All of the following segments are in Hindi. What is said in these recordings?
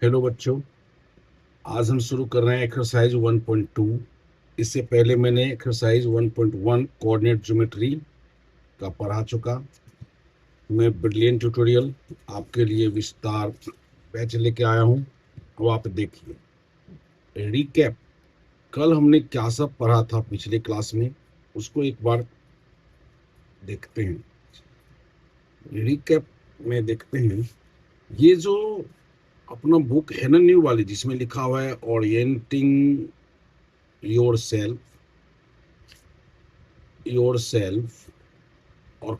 हेलो बच्चों, आज हम शुरू कर रहे हैं एक्सरसाइज 1.2। इससे पहले मैंने एक्सरसाइज 1.1 कोऑर्डिनेट ज्योमेट्री का पढ़ा चुका। मैं ब्रिलियंट ट्यूटोरियल आपके लिए विस्तार बैच लेके आया हूं। अब आप देखिए रिकैप। कल हमने क्या सब पढ़ा था पिछले क्लास में, उसको एक बार देखते हैं। रिकैप में देखते हैं, ये जो अपना बुक है ना न्यू वाली, जिसमें लिखा हुआ है ओरिएंटिंग योर सेल्फ और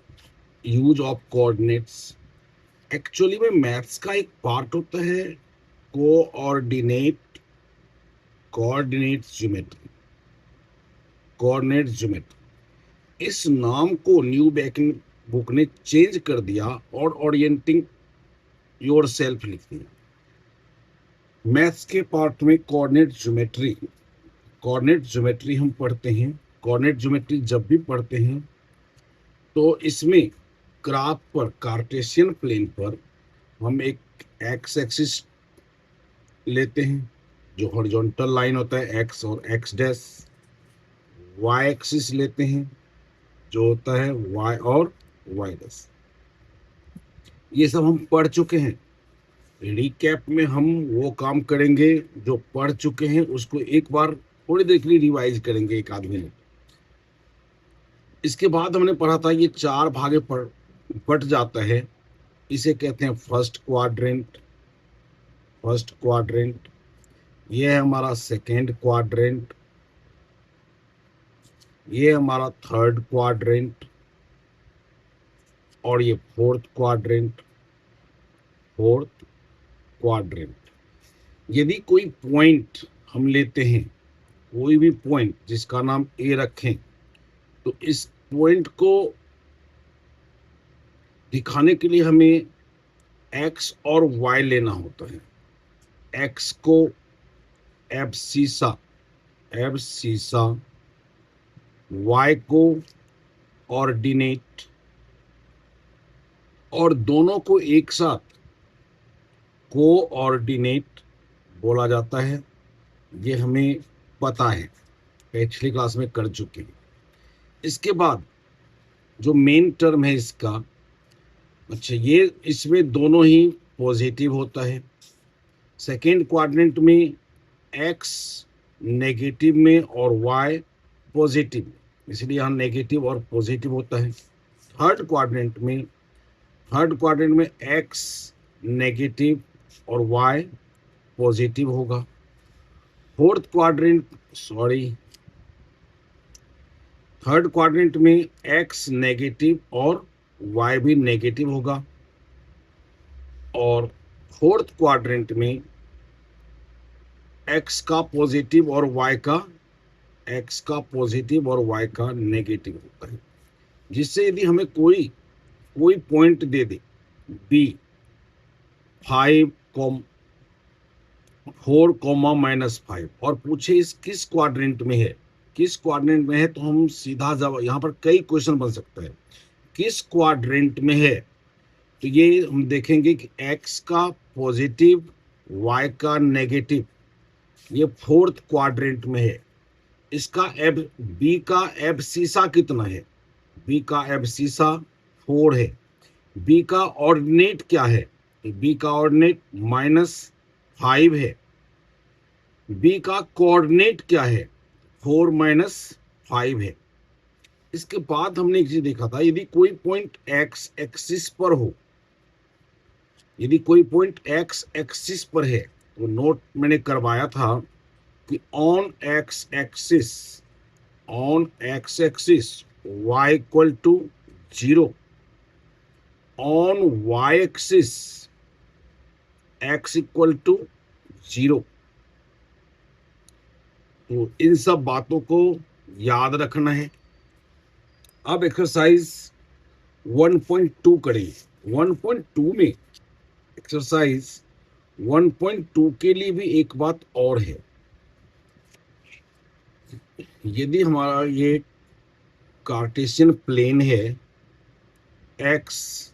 यूज ऑफ कोऑर्डिनेट्स। एक्चुअली में मैथ्स का एक पार्ट होता है कोऑर्डिनेट कोऑर्डिनेट ज्योमेट्री। इस नाम को न्यू बैकिंग बुक ने चेंज कर दिया और ओरिएंटिंग योर सेल्फ लिख दिया। मैथ्स के पार्ट में कोऑर्डिनेट ज्योमेट्री हम पढ़ते हैं। कोऑर्डिनेट ज्योमेट्री जब भी पढ़ते हैं तो इसमें ग्राफ पर, कार्टेशियन प्लेन पर हम एक एक्स एक्सिस लेते हैं, जो हॉरिजॉन्टल लाइन होता है एक्स और एक्स डैश। वाई एक्सिस लेते हैं, जो होता है वाई और वाई डैश। ये सब हम पढ़ चुके हैं। रिकैप में हम वो काम करेंगे जो पढ़ चुके हैं, उसको एक बार थोड़ी देर के लिए रिवाइज करेंगे, एक आध मिनट। इसके बाद हमने पढ़ा था ये चार भागे बट जाता है। इसे कहते हैं फर्स्ट क्वाड्रेंट। ये है हमारा सेकेंड क्वाड्रेंट। ये हमारा थर्ड क्वाड्रेंट और ये फोर्थ क्वाड्रेंट। यदि कोई पॉइंट हम लेते हैं, कोई भी पॉइंट जिसका नाम ए रखें, तो इस पॉइंट को दिखाने के लिए हमें एक्स और वाई लेना होता है। एक्स को एब्सीसा, वाई को ऑर्डिनेट, और दोनों को एक साथ कोऑर्डिनेट बोला जाता है। ये हमें पता है, पिछली क्लास में कर चुके हैं। इसके बाद जो मेन टर्म है इसका, अच्छा, ये इसमें दोनों ही पॉजिटिव होता है। सेकेंड क्वाड्रेंट में एक्स नेगेटिव में और वाई पॉजिटिव, इसलिए यहाँ नेगेटिव और पॉजिटिव होता है। थर्ड क्वाड्रेंट में एक्स नेगेटिव और वाई पॉजिटिव होगा। थर्ड क्वाड्रेंट में एक्स नेगेटिव और वाई भी नेगेटिव होगा। और फोर्थ क्वाड्रेंट में एक्स का पॉजिटिव और वाई का नेगेटिव होता है। जिससे यदि हमें कोई पॉइंट दे दे बी 4,-5 और पूछे इस किस क्वाड्रेंट में है, तो हम सीधा जवाब, यहाँ पर कई क्वेश्चन बन सकता है, किस क्वाड्रेंट में है। तो ये हम देखेंगे कि एक्स का पॉजिटिव, वाई का नेगेटिव, ये फोर्थ क्वाड्रेंट में है। इसका बी का एब्सीसा कितना है? बी का एब्सीसा 4 है। बी का ऑर्डिनेट क्या है? बी का ऑर्डिनेट -5 है। बी का कोऑर्डिनेट क्या है? 4 - 5 है। इसके बाद हमने एक चीज देखा था, यदि कोई पॉइंट एक्स एक्सिस पर है, तो नोट मैंने करवाया था कि on x axis y equal to 0, on y axis x equal to 0। तो इन सब बातों को याद रखना है। अब एक्सरसाइज 1.2 करेंगे। 1.2 में एक्सरसाइज 1.2 के लिए भी एक बात और है। यदि हमारा ये कार्टेशियन प्लेन है, एक्स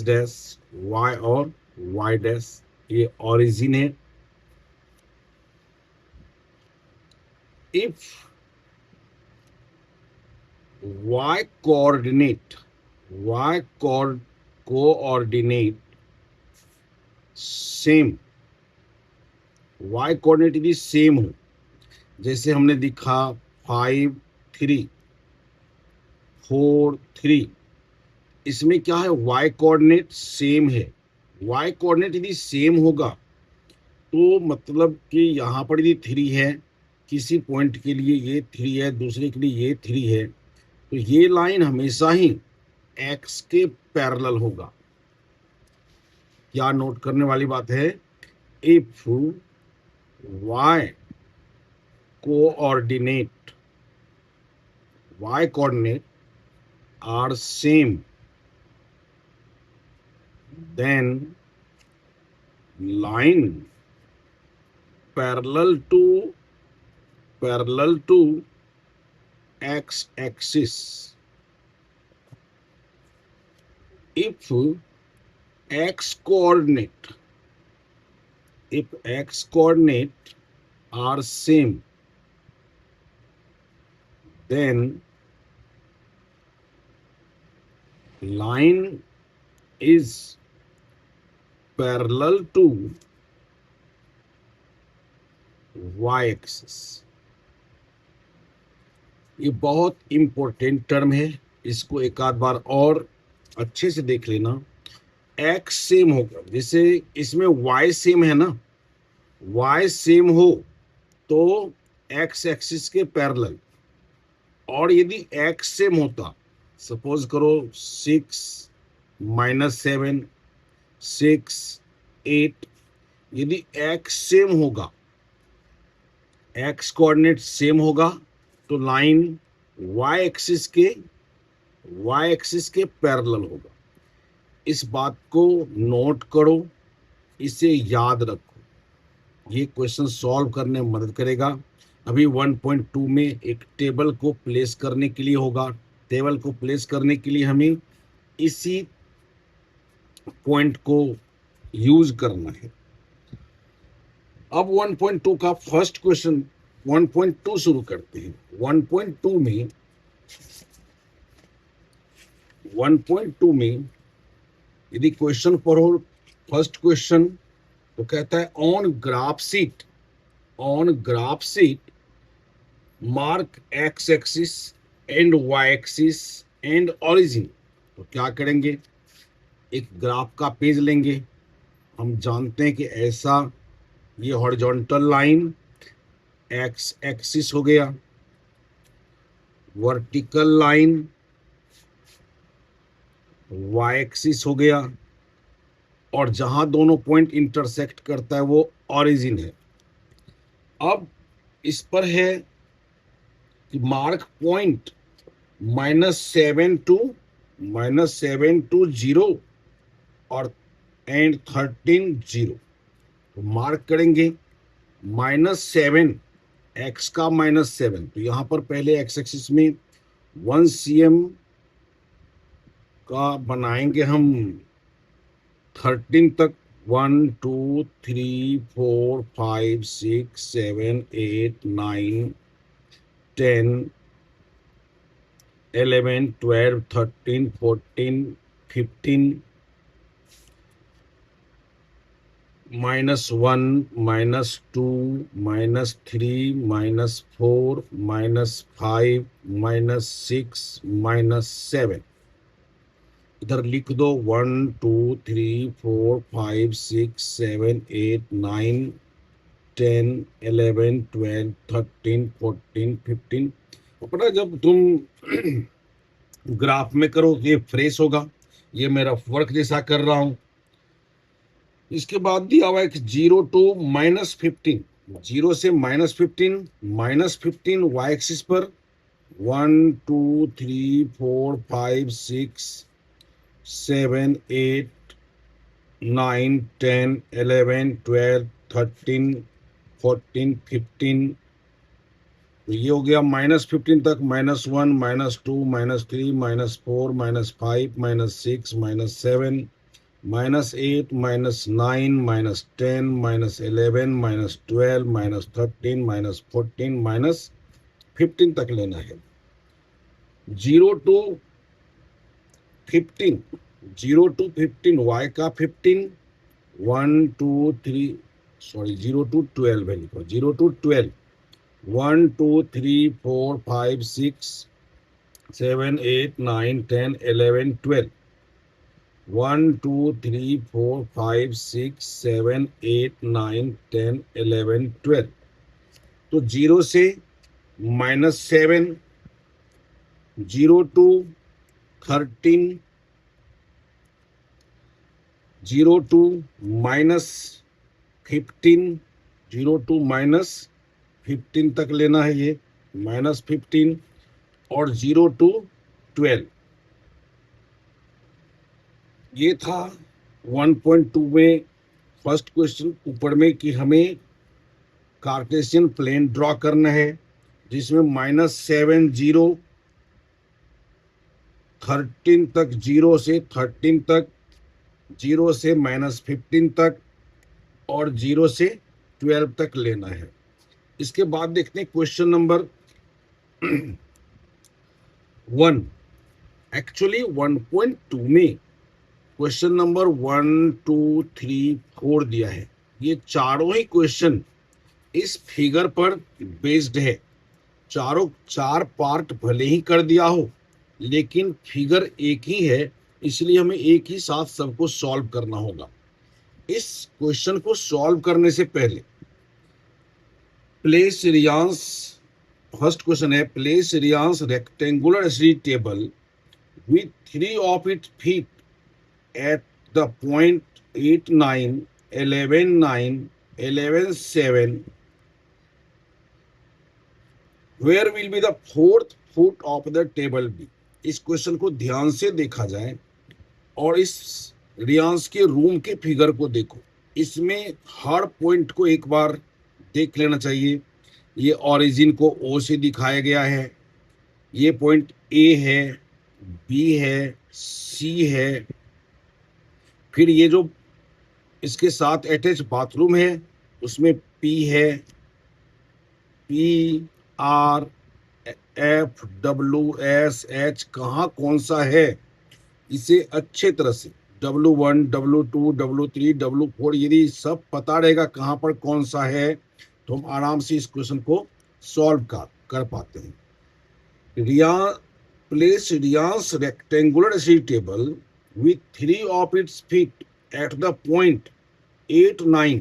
डैश, वाई और वाई डैश, ये ऑरिजिन है। If y coordinate y coordinate same, y coordinate यदि सेम हो, जैसे हमने दिखा 5 3 4 3, इसमें क्या है, y कोऑर्डिनेट सेम है। y कोऑर्डिनेट यदि सेम होगा तो मतलब कि यहाँ पर यदि 3 है, किसी पॉइंट के लिए ये 3 है, दूसरे के लिए ये 3 है, तो ये लाइन हमेशा ही x के पैरेलल होगा। क्या नोट करने वाली बात है, if y coordinate are same, then line parallel to x axis. If x coordinate are same, then line is parallel to y axis. ये बहुत इंपॉर्टेंट टर्म है, इसको एक आध बार और अच्छे से देख लेना। x सेम होगा, जैसे इसमें y सेम है ना, y सेम हो तो x एक्सिस के पैरेलल, और यदि x सेम होता, सपोज करो 6 -7 6 8, यदि x सेम होगा, x कोऑर्डिनेट सेम होगा, तो लाइन y एक्सिस के पैरेलल होगा। इस बात को नोट करो, इसे याद रखो, ये क्वेश्चन सॉल्व करने में मदद करेगा। अभी 1.2 में एक टेबल को प्लेस करने के लिए होगा, टेबल को प्लेस करने के लिए हमें इसी पॉइंट को यूज करना है। अब 1.2 का फर्स्ट क्वेश्चन 1.2 शुरू करते हैं। 1.2 में यदि क्वेश्चन पढ़ो, फर्स्ट क्वेश्चन तो कहता है on graph sheet mark x axis and y axis and origin. तो क्या करेंगे, एक ग्राफ का पेज लेंगे। हम जानते हैं कि ऐसा ये हॉरिजॉन्टल लाइन एक्स एक्सिस हो गया, वर्टिकल लाइन वाई एक्सिस हो गया, और जहां दोनों पॉइंट इंटरसेक्ट करता है वो ऑरिजिन है। अब इस पर है कि मार्क पॉइंट -7 to 0 और एंड 13 0। तो मार्क करेंगे -7, एक्स का -7, तो यहाँ पर पहले एक्स एक्सिस में 1 cm का बनाएंगे हम 13 तक, 1 2 3 4 5 6 7 8 9 10 11 12 13 14 15 -1 -2 -3 -4 -5 -6 -7। इधर लिख दो 1 2 3 4 5 6 7 8 9 10 11 12 13 14 15। अपना जब तुम ग्राफ में करो ये फ्रेश होगा, ये मेरा वर्क जैसा कर रहा हूं। इसके बाद दिया हुआ है 0 to -15, 0 से -15 वाई एक्सिस पर 1 2 3 4 5 6 7 8 9 10 11 12 13 14 15। तो ये हो गया -15 तक, -1 -2 -3 -4 -5 -6 -7 -8, -9, -10, -11, -12, -13, -14, -15 तक लेना है। 0 to 15, 0 to 15 y का 15, 1 2 3 सॉरी 0 to 12 है, लिखो 0 to 12, 1 2 3 4 5 6 7 8 9 10 11 12, 1 2 3 4 5 6 7 8 9 10 11 12। तो 0 से -7, 0 to 13, 0 to -15, 0 to -15 तक लेना है ये, -15, और 0 to 12। ये था 1.2 में फर्स्ट क्वेश्चन ऊपर में कि हमें कार्टेशियन प्लेन ड्रॉ करना है जिसमें -7 0 13 तक, 0 से 13 तक, 0 से -15 तक और 0 से 12 तक लेना है। इसके बाद देखते हैं क्वेश्चन नंबर 1। एक्चुअली 1.2 में क्वेश्चन नंबर 1 2 3 4 दिया है। ये चारों ही क्वेश्चन इस फिगर पर बेस्ड है। चारों 4 पार्ट भले ही कर दिया हो लेकिन फिगर एक ही है, इसलिए हमें एक ही साथ सबको सॉल्व करना होगा। इस क्वेश्चन को सॉल्व करने से पहले प्लेस रियांस, फर्स्ट क्वेश्चन है प्लेस रियांस रेक्टेंगुलर एसिडी table with 3 of its feet at the point 8 9 11 9 11 7, where will be the fourth foot of the table be। इस क्वेश्चन को ध्यान से देखा जाए और इस रियांस के रूम के फिगर को देखो। इसमें हर पॉइंट को एक बार देख लेना चाहिए। ये ओरिजिन को ओ से दिखाया गया है, ये पॉइंट ए है, बी है, सी है, फिर ये जो इसके साथ अटैच बाथरूम है उसमें पी है, P R F W S H कहाँ कौन सा है इसे अच्छे तरह से W1 W2 W3 W4 यदि सब पता रहेगा कहाँ पर कौन सा है तो हम आराम से इस क्वेश्चन को सॉल्व कर पाते हैं। Place Rian's rectangular acidy table with 3 of its feet at the point 8 9।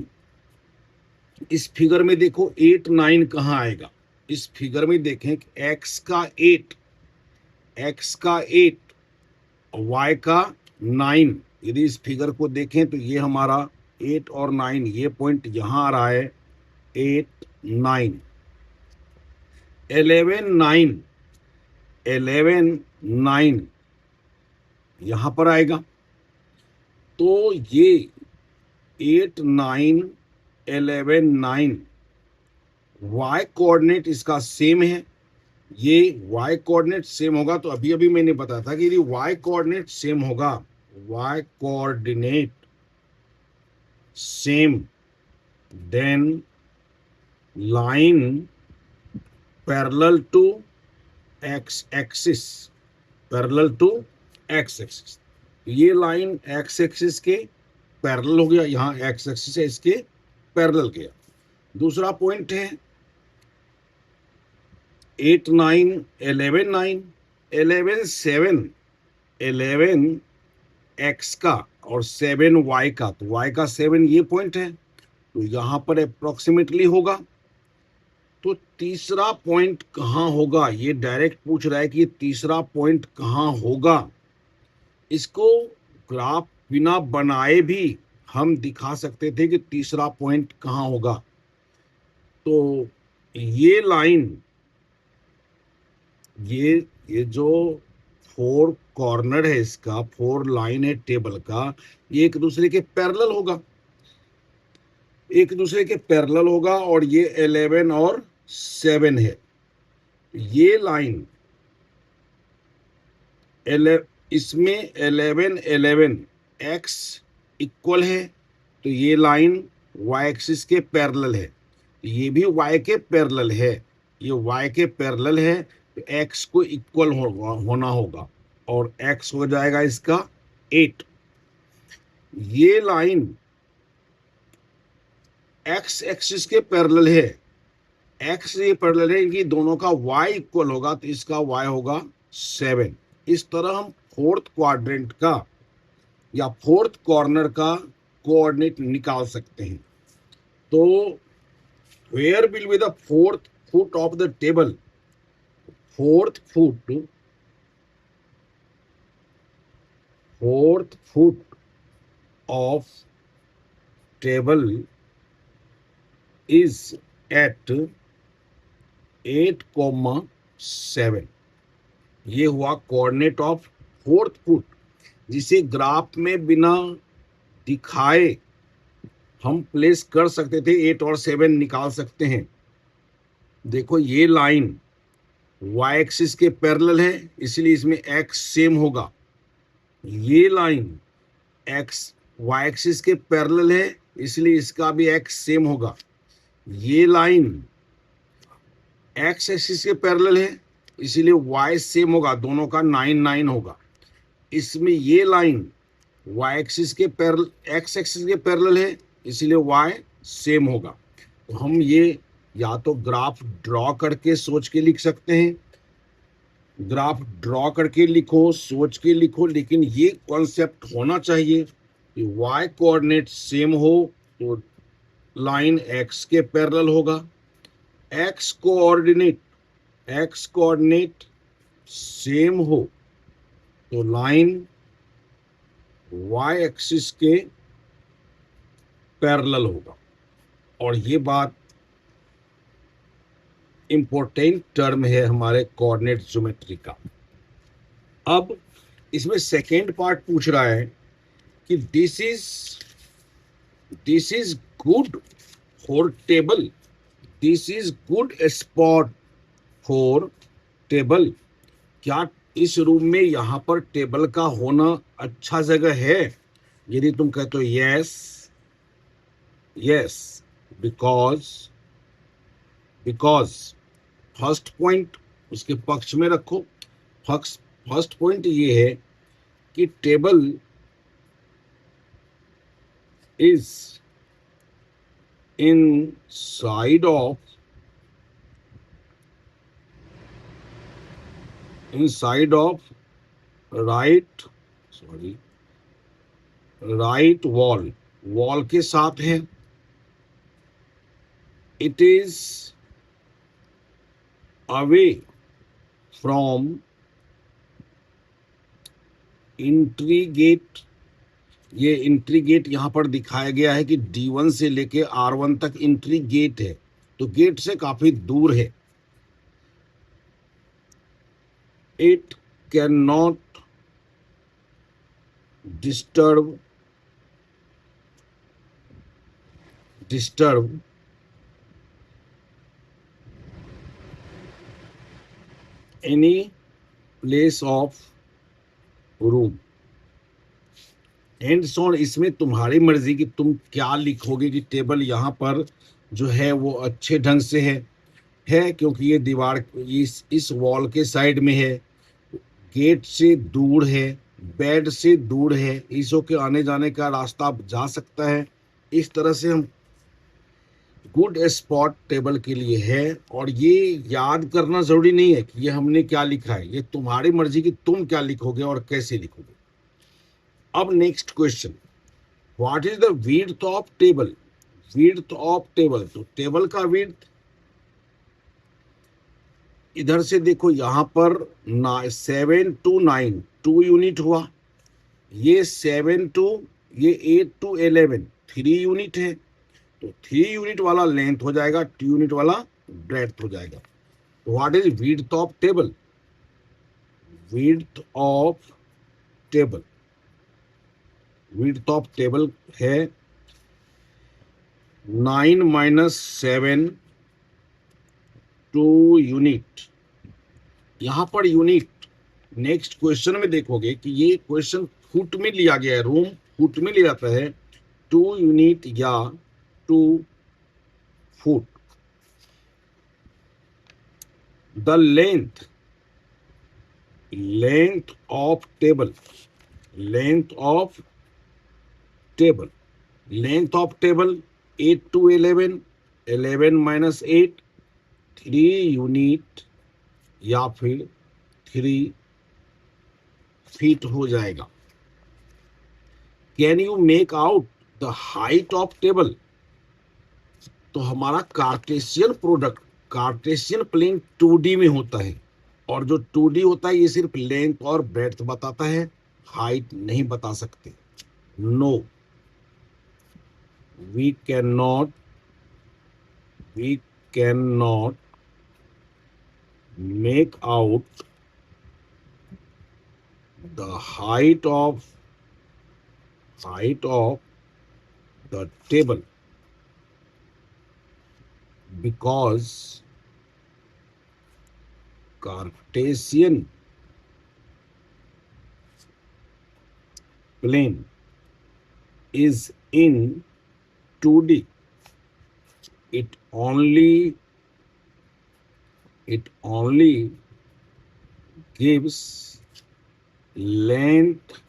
इस फिगर में देखो 8 9 कहाँ आएगा। इस फिगर में देखें कि x का 8, x का 8, y का 9। यदि इस फिगर को देखें तो ये हमारा 8 और 9, ये पॉइंट यहाँ आ रहा है 8 9, 11 9, 11 9 यहाँ पर आएगा। तो ये 8 9 11 9 y कोऑर्डिनेट इसका सेम है। ये y कोऑर्डिनेट सेम होगा तो अभी मैंने बताया था कि यदि y कोऑर्डिनेट सेम होगा, y coordinate same, then line parallel to x axis, parallel to x axis. ये लाइन x एक्सिस के पैरेलल हो गया, यहाँ x एक्सिस है इसके पैरेलल गया। दूसरा पॉइंट है 8 9 11 9 11 7, 11 x का और 7 y का, तो y का 7 ये पॉइंट है तो यहाँ पर अप्रोक्सीमेटली होगा। तो तीसरा पॉइंट कहाँ होगा, ये डायरेक्ट पूछ रहा है कि ये तीसरा पॉइंट कहाँ होगा। इसको ग्राफ बिना बनाए भी हम दिखा सकते थे कि तीसरा पॉइंट कहाँ होगा। तो ये लाइन, ये जो 4 कॉर्नर है इसका, 4 लाइन है टेबल का, ये एक दूसरे के पैरेलल होगा, एक दूसरे के पैरेलल होगा और ये 11 और 7 है। ये लाइन इसमें 11 11 x इक्वल है तो ये लाइन वाई एक्सिस के पैरेलल है, ये भी वाई के पैरेलल है, ये वाई के पैरेलल है तो एक्स को इक्वल होना होगा और एक्स हो जाएगा इसका 8। ये लाइन एक्स एक्सिस के पैरेलल है, एक्स ये पैरेलल है, इनकी दोनों का वाई इक्वल होगा तो इसका वाई होगा 7। इस तरह हम फोर्थ क्वाड्रेंट का या फोर्थ कॉर्नर का कोऑर्डिनेट निकाल सकते हैं। तो where will be the fourth foot of the table, fourth foot of table is at 8,7। ये हुआ कोऑर्डिनेट ऑफ फोर्थ फुट, जिसे ग्राफ में बिना दिखाए हम प्लेस कर सकते थे, 8 और 7 निकाल सकते हैं। देखो ये लाइन वाई एक्सिस के पैरेलल है इसलिए इसमें एक्स सेम होगा, ये लाइन एक्स वाई एक्सिस के पैरेलल है इसलिए इसका भी एक्स सेम होगा, ये लाइन एक्स एक्सिस के पैरेलल है इसीलिए वाई सेम होगा, दोनों का 9 9 होगा। इसमें ये लाइन वाई एक्सिस के पैरेलल एक्स एक्सिस के पैरेलल है इसीलिए वाई सेम होगा। तो हम ये या तो ग्राफ ड्रॉ करके सोच के लिख सकते हैं, ग्राफ ड्रॉ करके लिखो, सोच के लिखो, लेकिन ये कॉन्सेप्ट होना चाहिए कि वाई कोऑर्डिनेट सेम हो तो लाइन एक्स के पैरेलल होगा, एक्स कोऑर्डिनेट सेम हो तो लाइन वाई एक्सिस के पैरेलल होगा। और ये बात इंपॉर्टेंट टर्म है हमारे कोऑर्डिनेट ज्योमेट्री का। अब इसमें सेकेंड पार्ट पूछ रहा है कि this is good for table, this is good spot for table. क्या इस रूम में यहाँ पर टेबल का होना अच्छा जगह है? यदि तुम कहते हो यस, बिकॉज फर्स्ट पॉइंट उसके पक्ष में रखो। फर्स्ट पॉइंट ये है कि table is inside of right wall के साथ है। it is away from entry gate। ये एंट्री गेट यहाँ पर दिखाया गया है कि D1 से लेके R1 तक एंट्री गेट है, तो गेट से काफी दूर है। It can not disturb any place of room and so. इसमें तुम्हारी मर्जी कि तुम क्या लिखोगे कि टेबल यहाँ पर जो है वो अच्छे ढंग से है क्योंकि ये दीवार इस वॉल के साइड में है, गेट से दूर है, बेड से दूर है, ईसो के आने जाने का रास्ता जा सकता है। इस तरह से हम गुड स्पॉट टेबल के लिए है। और ये याद करना जरूरी नहीं है कि ये हमने क्या लिखा है, ये तुम्हारी मर्जी कि तुम क्या लिखोगे और कैसे लिखोगे। अब next question, what is the width of table? तो टेबल का विड्थ इधर से देखो, यहां पर 7 to 9 2 यूनिट हुआ, ये 7 to ये 8 to 11 3 यूनिट है, तो 3 यूनिट वाला लेंथ हो जाएगा, 2 यूनिट वाला ब्रेड्थ हो जाएगा। तो what is width of table? Width of table है 9 - 7 2 यूनिट। यहां पर यूनिट नेक्स्ट क्वेश्चन में देखोगे कि ये क्वेश्चन फुट में लिया गया है, रूम फुट में लिया जाता है, 2 यूनिट या 2 foot. The length of table, length of table, length of table 8 to 11, 11 minus 8, 3 unit या फिर 3 फीट हो जाएगा। Can you make out the height of table? तो हमारा Cartesian product, Cartesian plane 2D में होता है, और जो 2D होता है ये सिर्फ लेंथ और ब्रेड्थ बताता है, हाइट नहीं बता सकते। No, we can not make out the height of the table because Cartesian plane is in 2D. It only gives length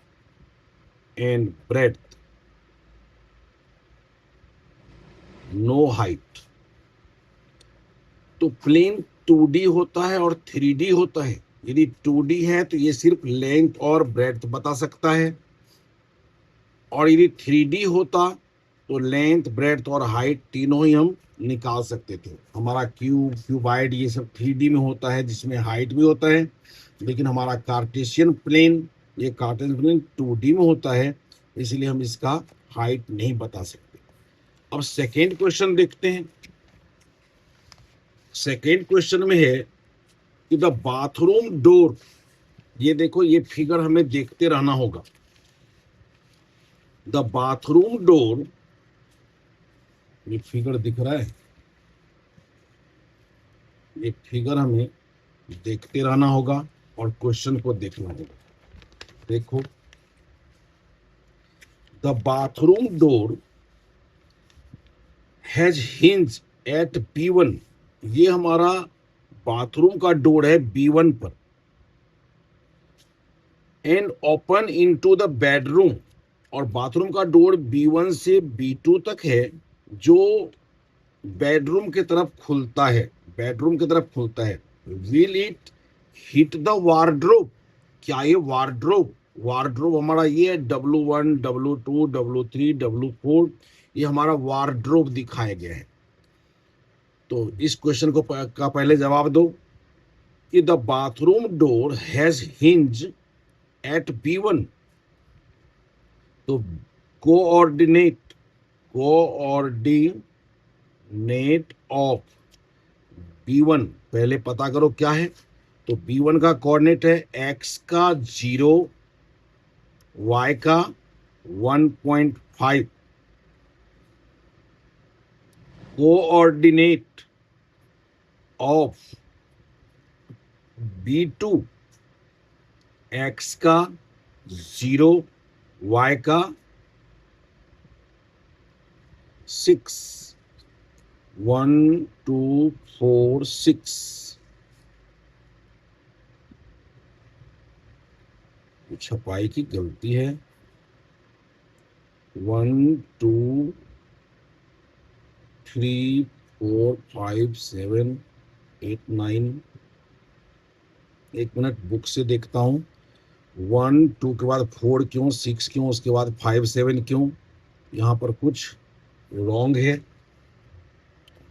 and breadth, no height. तो प्लेन 2D होता है और 3D होता है। यदि 2D है तो ये सिर्फ लेंथ और ब्रेड्थ बता सकता है, और यदि 3D होता तो लेंथ, ब्रेड्थ और हाइट तीनों ही हम निकाल सकते थे। हमारा क्यूबाइड ये सब 3D में होता है, जिसमें हाइट भी होता है, लेकिन हमारा कार्टेशियन प्लेन, ये कार्टेशियन प्लेन 2D में होता है, इसलिए हम इसका हाइट नहीं बता सकते। अब सेकेंड क्वेश्चन देखते हैं। सेकेंड क्वेश्चन में है कि द बाथरूम डोर, ये देखो ये फिगर हमें देखते रहना होगा। द बाथरूम डोर, ये फिगर दिख रहा है, ये फिगर हमें देखते रहना होगा और क्वेश्चन को देखना होगा। देखो, the bathroom door has hinge at B1, ये हमारा बाथरूम का डोर है B1 पर, and open into the bedroom, और बाथरूम का डोर B1 से B2 तक है, जो बेडरूम की तरफ खुलता है, बेडरूम की तरफ खुलता है। Will it hit the wardrobe? क्या ये वार्डरोब, वार्डरोब हमारा ये है W1, W2, W3, W4, ये हमारा वार्डरोब दिखाया गया है। तो इस क्वेश्चन को का पहले जवाब दो कि the bathroom door has hinge at B1। तो कोऑर्डिनेट ऑफ B1 पहले पता करो क्या है। तो B1 का कोऑर्डिनेट है x का 0, y का 1.5। कोऑर्डिनेट ऑफ B2 x का 0, y का 6, 1 2 4 6। छपाई की गलती है। 1 2 3 4 5 7 8 9। एक मिनट बुक से देखता हूँ। 1 2 के बाद 4 क्यों, 6 क्यों, उसके बाद 5 7 क्यों? यहाँ पर कुछ रॉन्ग है।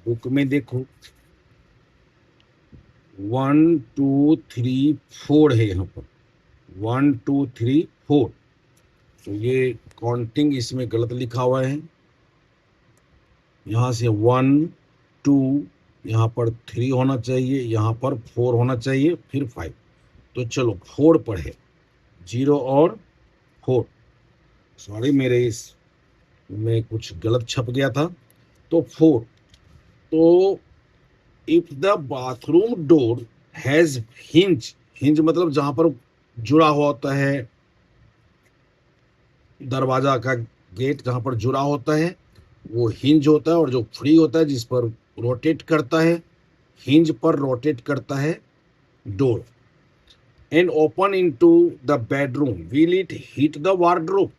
बुक में देखो 1 2 3 4 है यहाँ पर, 1 2 3 4। तो ये काउंटिंग इसमें गलत लिखा हुआ है। यहाँ से 1 2, यहाँ पर 3 होना चाहिए, यहाँ पर 4 होना चाहिए, फिर 5। तो चलो 4 पर है, 0 और 4। सॉरी, मेरे इस में कुछ गलत छप गया था। तो 4। तो if the bathroom door has hinge, hinge मतलब जहां पर जुड़ा हुआ होता है, दरवाजा का गेट जहाँ पर जुड़ा होता है वो हिंज होता है, और जो फ्री होता है जिस पर रोटेट करता है, हिंज पर रोटेट करता है door. And open into the bedroom, will it hit the wardrobe?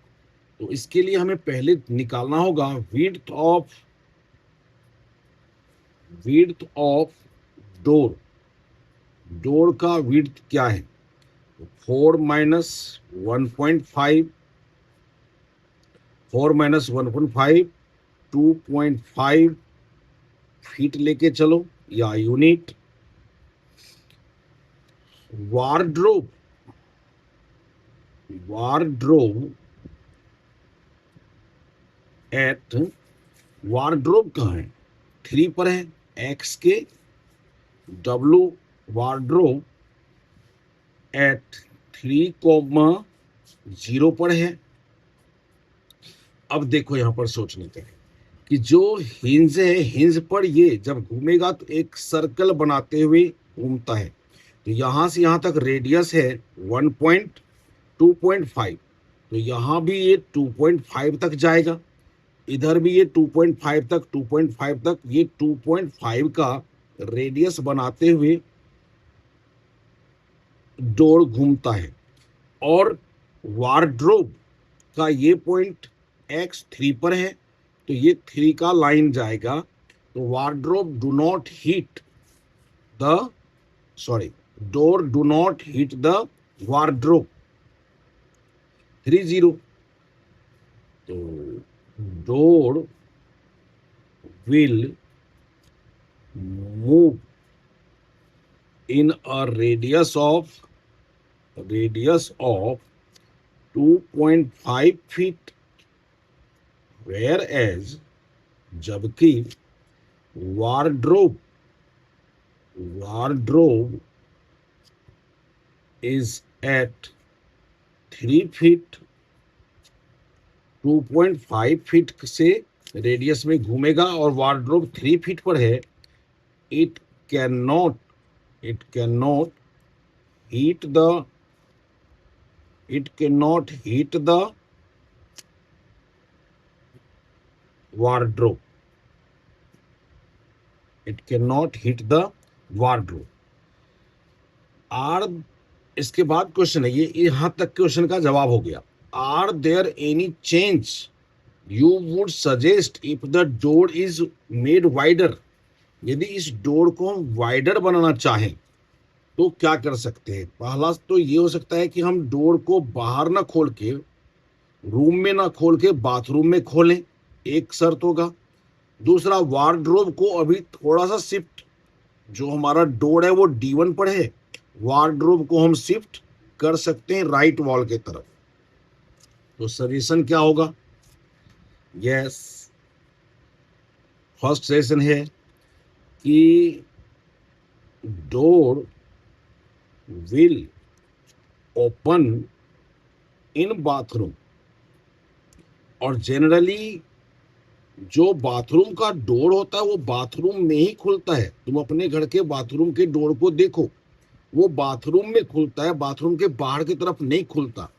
तो इसके लिए हमें पहले निकालना होगा विड्थ ऑफ डोर। डोर का विड्थ क्या है? 4 - 1.5, 4 - 1.5 2.5 फीट लेके चलो या unit. Wardrobe, wardrobe at, wardrobe कहाँ है? 3 पर है, एक्स के। डब्लू वार्डरोब एट 3,0 पर है। अब देखो यहां पर सोचने का है कि जो हिंज है, हिंज पर ये जब घूमेगा तो एक सर्कल बनाते हुए घूमता है। तो यहां से यहां तक रेडियस है 1.2.5, तो यहां भी ये 2.5 तक जाएगा, इधर भी ये 2.5 तक, 2.5 तक, ये 2.5 का रेडियस बनाते हुए डोर घूमता है। और वार्डरोब का ये पॉइंट x3 पर है, तो ये 3 का लाइन जाएगा। तो wardrobe do not hit the, sorry, door do not hit the wardrobe, 30। तो door will move in a radius of 2.5 feet, whereas जबकि wardrobe is at 3 feet, 2.5 feet से रेडियस में घूमेगा और वार्डरोब 3 फीट पर है। it cannot heat the wardrobe, it cannot hit the wardrobe। आर, इसके बाद क्वेश्चन है, ये यहां तक क्वेश्चन का जवाब हो गया। Are there any change you would suggest if the door is made wider? यदि इस डोर को हम वाइडर बनाना चाहें तो क्या कर सकते हैं? पहला तो ये हो सकता है कि हम डोर को बाहर ना खोल के, रूम में ना खोल के बाथरूम में खोलें, एक शर्त होगा। दूसरा, वार्डरोब को अभी थोड़ा सा शिफ्ट, जो हमारा डोर है वो D1 पर है, वार्डरोब को हम शिफ्ट कर सकते हैं राइट वॉल के तरफ। तो सजेशन क्या होगा? यस, फर्स्ट सजेशन है कि door will open in bathroom. और जनरली जो बाथरूम का डोर होता है वो बाथरूम में ही खुलता है। तुम अपने घर के बाथरूम के डोर को देखो, वो बाथरूम में खुलता है, बाथरूम के बाहर की तरफ नहीं खुलता।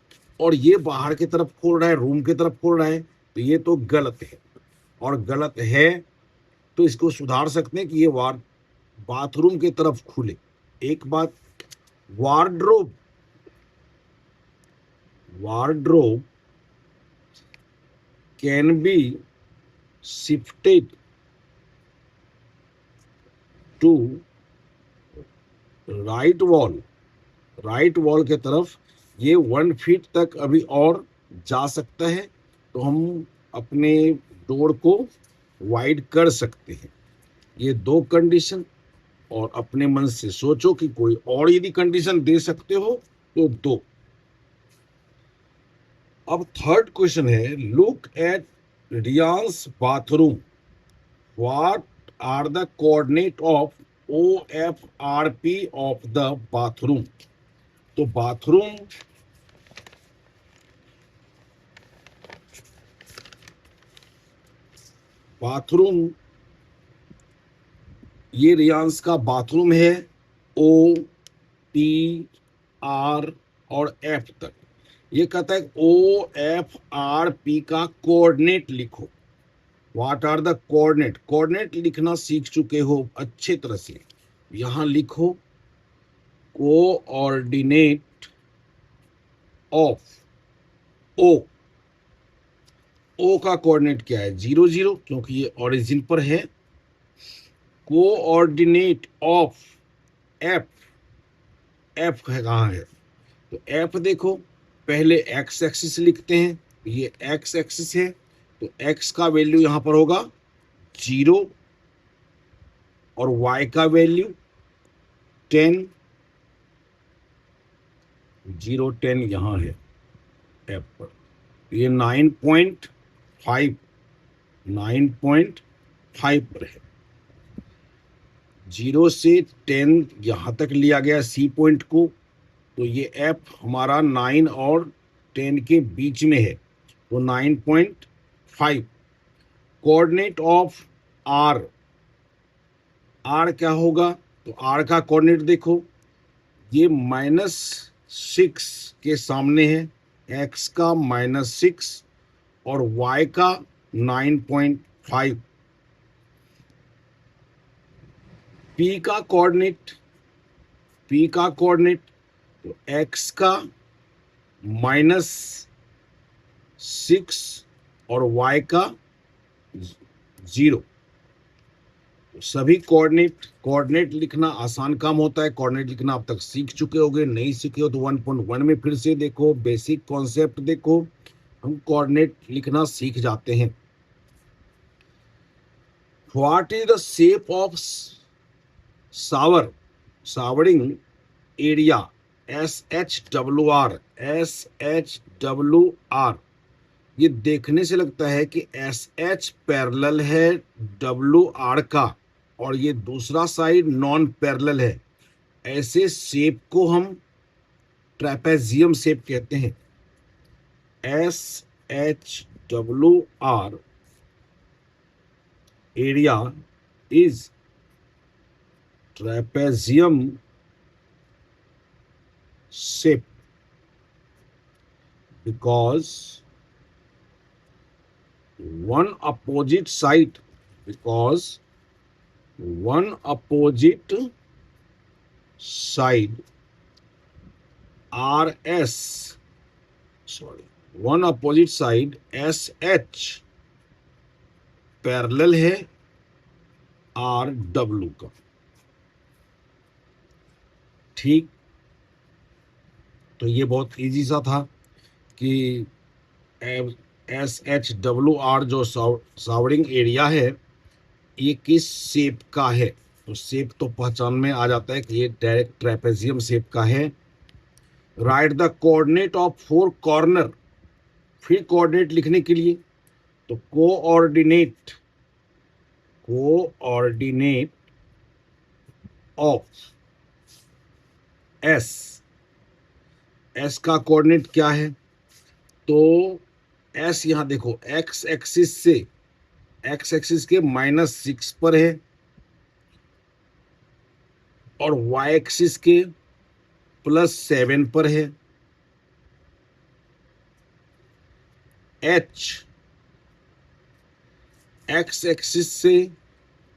और ये बाहर की तरफ खोल रहा है, रूम की तरफ खोल रहा है, तो ये तो गलत है। और गलत है तो इसको सुधार सकते हैं कि ये बाथरूम की तरफ खुले। एक बात, wardrobe can be shifted to right wall के तरफ। ये 1 फीट तक अभी और जा सकता है, तो हम अपने डोर को वाइड कर सकते हैं। ये 2 कंडीशन, और अपने मन से सोचो कि कोई और यदि कंडीशन दे सकते हो तो दो। अब थर्ड क्वेश्चन है, लुक एट रियांस bathroom, what are the coordinate of OFRP of the bathroom? तो बाथरूम, ये रियांस का बाथरूम है, O, P, R और F तक। ये कहता है OFRP का कोऑर्डिनेट लिखो। What are the coordinate? Coordinate लिखना सीख चुके हो अच्छे तरह से। यहां लिखो कोऑर्डिनेट ऑफ ओ। ओ का कोऑर्डिनेट क्या है? 0 0, क्योंकि ये ओरिजिन पर है। Coordinate of F. एफ है कहाँ है? तो एफ देखो, पहले एक्स एक्सिस लिखते हैं, ये एक्स एक्सिस है, तो एक्स का वैल्यू यहां पर होगा 0 और वाई का वैल्यू 10। 0 10 यहां है एफ पर। ये 9.5 9.5 पर है। 0 से 10 यहां तक लिया गया सी पॉइंट को, तो ये एफ हमारा 9 और 10 के बीच में है, तो 9.5। Coordinate of are. आर क्या होगा? तो आर का कोऑर्डिनेट देखो, ये -6 के सामने है, एक्स का -6 और वाई का 9.5। पी का कोऑर्डिनेट, पी का कोऑर्डिनेट तो एक्स का -6 और वाई का 0। सभी कोऑर्डिनेट लिखना आसान काम होता है। कोऑर्डिनेट लिखना अब तक सीख चुके होगे, नहीं सीखे हो तो 1.1 में फिर से देखो, बेसिक कॉन्सेप्ट देखो, हम कोऑर्डिनेट लिखना सीख जाते हैं। What is the shape of souring area? SHWR। SHWR ये देखने से लगता है कि SH पैरेलल है WR का और ये दूसरा साइड नॉन पैरेलल है। ऐसे शेप को हम ट्रेपेजियम शेप कहते हैं। SHWR area is trapezium shape because one opposite side one opposite side SH parallel है RW का। ठीक, तो ये बहुत इजी सा था कि SHWR जो सावरिंग एरिया है ये किस शेप का है। तो शेप तो पहचान में आ जाता है कि ये डायरेक्ट ट्रेपेजियम शेप का है। Right the coordinate of 4 corner. फिर कोऑर्डिनेट लिखने के लिए तो कोऑर्डिनेट ऑफ एस का कोऑर्डिनेट क्या है? तो एस यहां देखो, एक्स एक्सिस के -6 पर है और वाई एक्सिस के +7 पर है। एच एक्स एक्सिस से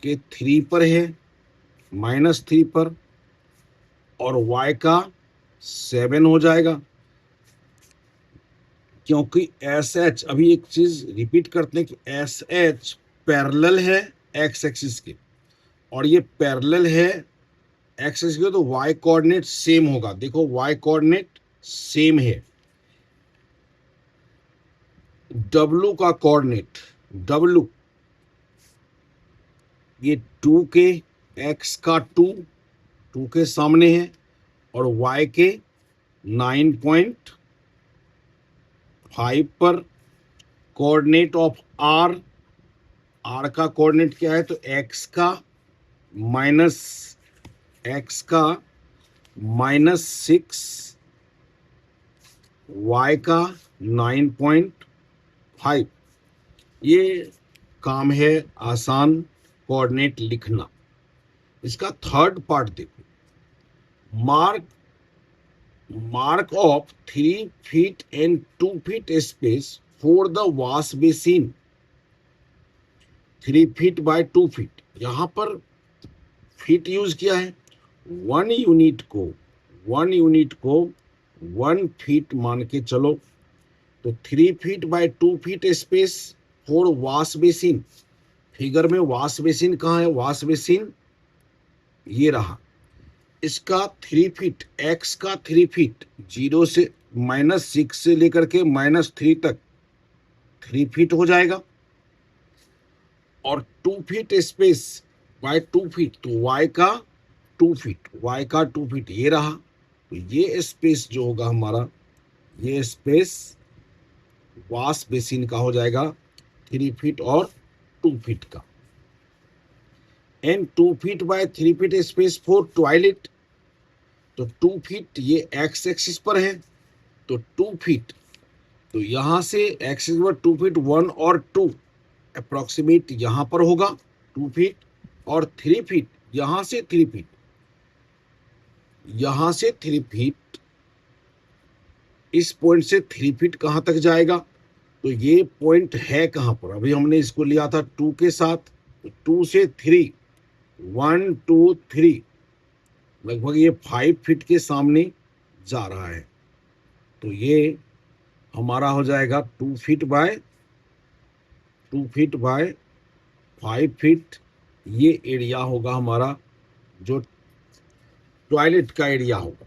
के 3 पर है, -3 पर, और वाई का 7 हो जाएगा। क्योंकि SH, अभी एक चीज रिपीट करते हैं कि SH पैरेलल है एक्स एक्सिस के और ये पैरेलल है एक्स एक्सिस के, तो वाई कोऑर्डिनेट सेम होगा। देखो वाई कोऑर्डिनेट सेम है। W का कोऑर्डिनेट, W ये 2 के, x का 2 के सामने है और y के 9.5 पर। कोऑर्डिनेट ऑफ R, R का कोऑर्डिनेट क्या है? तो x का -6, y का 9.5। ये काम है आसान कोऑर्डिनेट लिखना। इसका थर्ड पार्ट देखो, mark mark of 3 feet and 2 feet space for the wash basin, 3 feet by 2 feet। यहाँ पर फीट यूज किया है। वन यूनिट को 1 फीट मान के चलो, तो 3 feet by 2 feet space for wash basin. Figure में वॉश बेसिन कहाँ है? वॉश बेसिन ये रहा। इसका 3 फीट, एक्स का 3 फीट, 0 से -6 से लेकर के -3 तक 3 फीट हो जाएगा, और 2 फीट स्पेस बाय 2 फीट, तो y का 2 फीट ये रहा। तो ये स्पेस जो होगा हमारा, ये स्पेस वॉश बेसिन का हो जाएगा 3 फीट और 2 फीट का। And 2 feet by 3 feet space for toilet, तो 2 फीट ये एक्स एक्सिस पर है, तो 2 फीट, तो यहाँ से एक्सिस पर 2 फीट 1 और 2 अप्रोक्सीमेट यहाँ पर होगा 2 फीट, और 3 फीट यहाँ से 3 फीट, यहाँ से 3 फीट, इस पॉइंट से 3 फीट कहाँ तक जाएगा? तो ये पॉइंट है कहाँ पर? अभी हमने इसको लिया था 2 के साथ, तो 2 से 3, 1 2 3, लगभग ये 5 फीट के सामने जा रहा है। तो ये हमारा हो जाएगा 2 फीट बाय 5 फीट। ये एरिया होगा हमारा, जो टॉयलेट का एरिया होगा।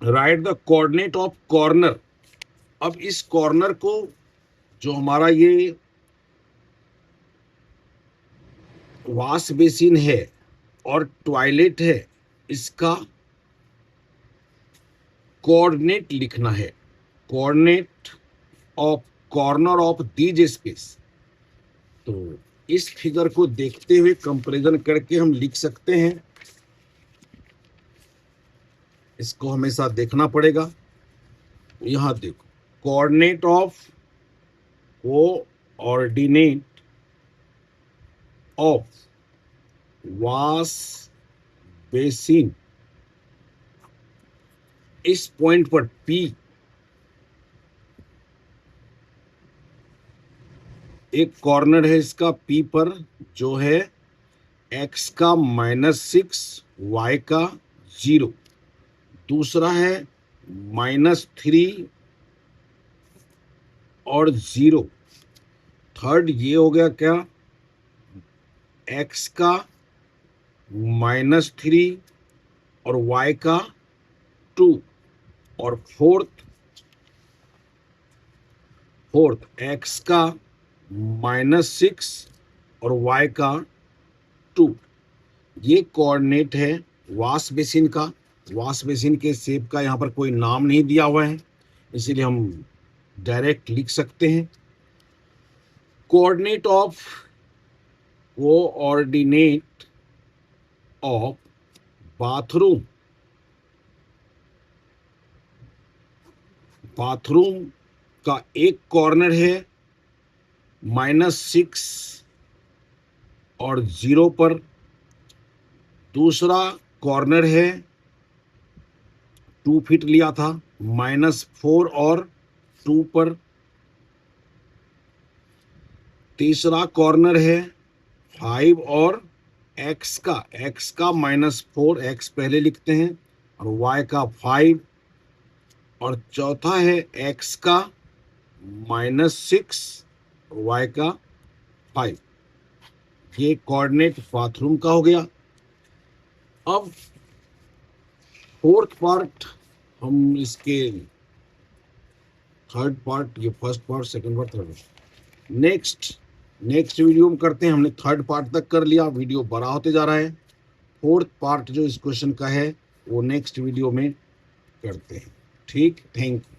Right the coordinate of corner. अब इस कॉर्नर को, जो हमारा ये वॉश बेसिन है और टॉयलेट है, इसका कोऑर्डिनेट लिखना है। Coordinate of corner of these space. तो इस फिगर को देखते हुए कंपैरिजन करके हम लिख सकते हैं। इसको हमेशा देखना पड़ेगा। यहाँ देखो, कोऑर्डिनेट ऑफ वॉश बेसिन, इस पॉइंट पर P, एक कॉर्नर है इसका P पर, जो है x का -6, y का 0, दूसरा है -3 और 0, थर्ड ये हो गया क्या? x का -3 और y का 2, और फोर्थ x का -6 और y का 2। ये कोऑर्डिनेट है वॉश बेसिन का। वॉश बेसिन के शेप का यहाँ पर कोई नाम नहीं दिया हुआ है, इसीलिए हम डायरेक्ट लिख सकते हैं। कोऑर्डिनेट ऑफ बाथरूम का एक कॉर्नर है -6 और 0 पर, दूसरा कॉर्नर है 2 फीट लिया था, -4 और 2 पर, तीसरा कॉर्नर है 5 और x का -4, x पहले लिखते हैं, और y का 5, और चौथा है x का -6 और y का 5। ये कोऑर्डिनेट बाथरूम का हो गया। अब फोर्थ पार्ट, हम इसके थर्ड पार्ट, ये first part, second part, third part next video में करते हैं। हमने थर्ड पार्ट तक कर लिया, वीडियो बड़ा होते जा रहा है। फोर्थ पार्ट जो इस क्वेश्चन का है वो नेक्स्ट वीडियो में करते हैं। ठीक, थैंक यू।